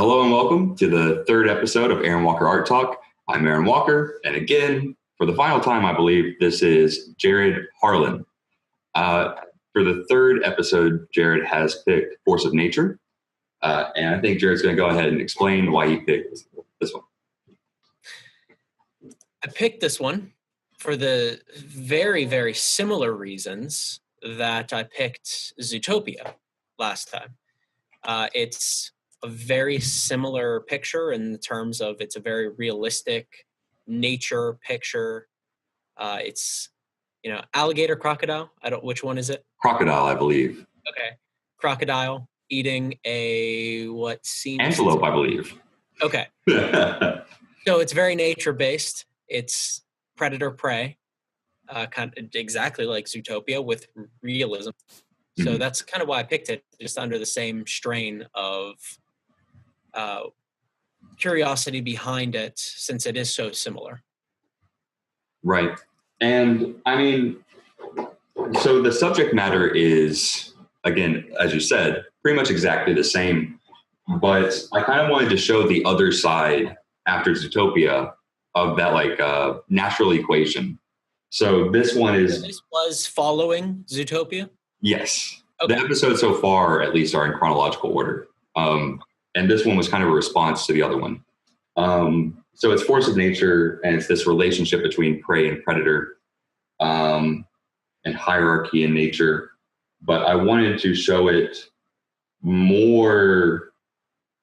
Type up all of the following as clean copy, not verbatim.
Hello and welcome to the third episode of Aaron Walker Art Talk. I'm Aaron Walker, and again, for the final time, I believe, this is Jarrod Harlan. For the third episode, Jarrod has picked Force of Nature, and I think Jarrod's going to go ahead and explain why he picked this one. I picked this one for the very, very similar reasons that I picked Zootopia last time. It's a very similar picture in terms of it's a very realistic nature picture. It's, alligator, crocodile. Which one is it? Crocodile, I believe. Okay. Crocodile eating what seems... Antelope, I believe. Okay. So it's very nature-based. It's predator-prey, kind of exactly like Zootopia with realism. So that's kind of why I picked it, just under the same strain of curiosity behind it, since it is so similar. Right. And I mean, so the subject matter is, again, as you said, pretty much exactly the same. But I kind of wanted to show the other side after Zootopia of that natural equation. So this one is... This was following Zootopia? Yes. Okay. The episodes so far, at least, are in chronological order. And this one was kind of a response to the other one. So it's Force of Nature, and it's this relationship between prey and predator, and hierarchy in nature. But I wanted to show it more,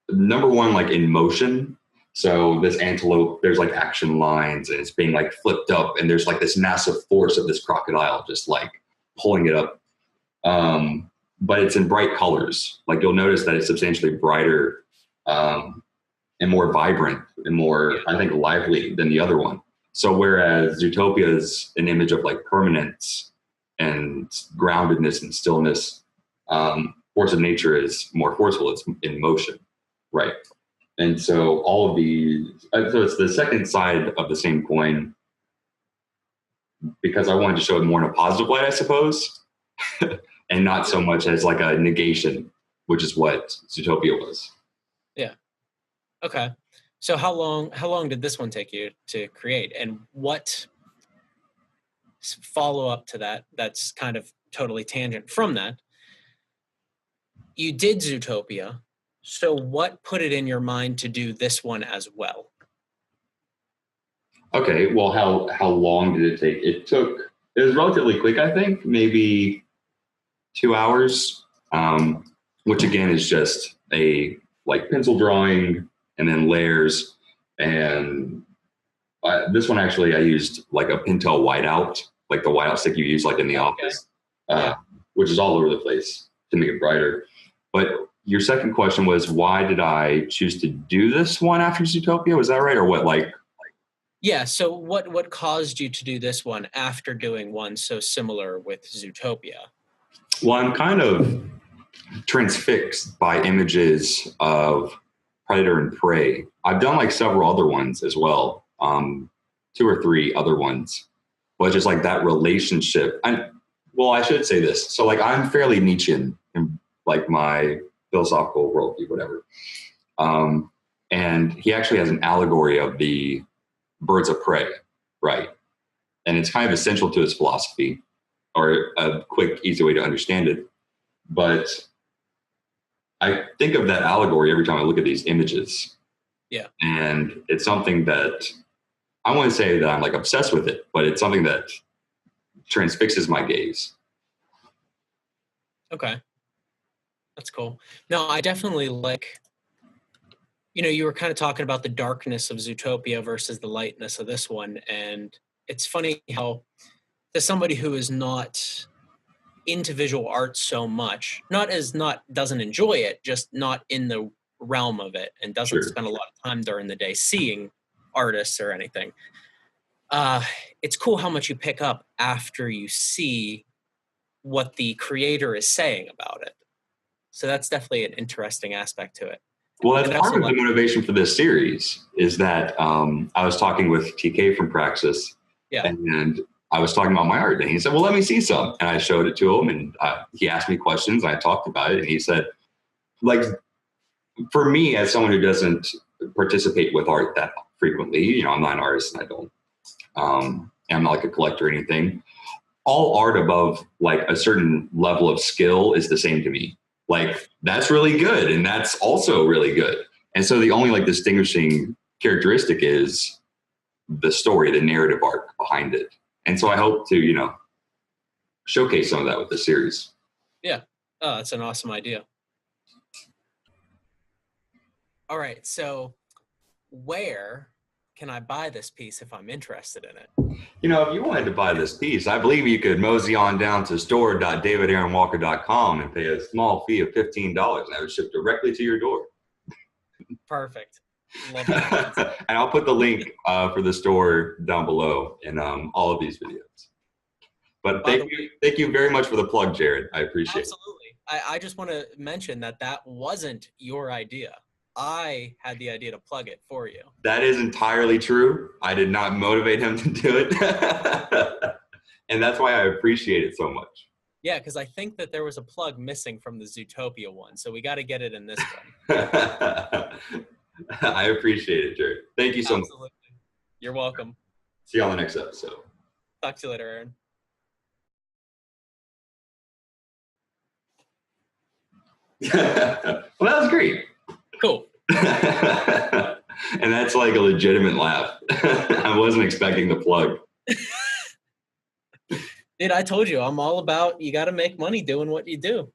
number one, like in motion. So this antelope, there's like action lines, and it's being like flipped up, and there's like this massive force of this crocodile just like pulling it up. But it's in bright colors. Like you'll notice that it's substantially brighter and more vibrant and more, I think, lively than the other one. So whereas Zootopia is an image of like permanence and groundedness and stillness, Force of Nature is more forceful. It's in motion, right? And so all of these, so it's the second side of the same coin, because I wanted to show it more in a positive light, I suppose. And not so much as like a negation, which is what Zootopia was. Yeah. Okay. So how long did this one take you to create? And what follow up to that, that's kind of totally tangent from that? You did Zootopia. So what put it in your mind to do this one as well? Okay. Well, how long did it take? It was relatively quick, I think, maybe 2 hours, which again is just a like pencil drawing and then layers. And this one actually I used like a Pentel whiteout, like the whiteout stick you use like in the office, which is all over the place to make it brighter. But your second question was, why did I choose to do this one after Zootopia? Was that right? Or what? Yeah. So what caused you to do this one after doing one so similar with Zootopia? Well, I'm kind of transfixed by images of predator and prey. I've done like several other ones as well, 2 or 3 other ones, but just like that relationship. I should say this. So like I'm fairly Nietzschean in like my philosophical worldview, whatever. And he actually has an allegory of the birds of prey, right? And it's kind of essential to his philosophy, or a quick, easy way to understand it. But I think of that allegory every time I look at these images. Yeah. And it's something that I want to say that I'm like obsessed with it, but it's something that transfixes my gaze. Okay. That's cool. No, I definitely like, you were kind of talking about the darkness of Zootopia versus the lightness of this one. And it's funny how, to somebody who is not into visual art so much, doesn't enjoy it, just not in the realm of it, and doesn't spend a lot of time during the day seeing artists or anything. It's cool how much you pick up after you see what the creator is saying about it. So that's definitely an interesting aspect to it. Well, that's part of the motivation for this series is that I was talking with TK from Praxis, and I was talking about my art, and he said, well, let me see some. And I showed it to him, and he asked me questions, and I talked about it, and he said, like, for me, as someone who doesn't participate with art that frequently, you know, I'm not an artist and I don't, I'm not like a collector or anything. All art above like a certain level of skill is the same to me. Like that's really good. And that's also really good. And so the only like distinguishing characteristic is the story, the narrative arc behind it. And so I hope to, you know, showcase some of that with the series. Yeah. Oh, that's an awesome idea. All right. So where can I buy this piece if I'm interested in it? You know, if you wanted to buy this piece, I believe you could mosey on down to store.davidaaronwalker.com and pay a small fee of $15 and that would ship directly to your door. Perfect. Love that. And I'll put the link for the store down below in all of these videos. But thank you very much for the plug, Jarrod. I appreciate it. Absolutely. I just want to mention that wasn't your idea. I had the idea to plug it for you. That is entirely true. I did not motivate him to do it. And that's why I appreciate it so much. Yeah, because I think that there was a plug missing from the Zootopia one, so we got to get it in this one. I appreciate it, Jarrod. Thank you so much. You're welcome. See you on the next episode. Talk to you later, Aaron. Well, that was great. Cool. And that's like a legitimate laugh. I wasn't expecting the plug. Dude, I told you, I'm all about, you got to make money doing what you do.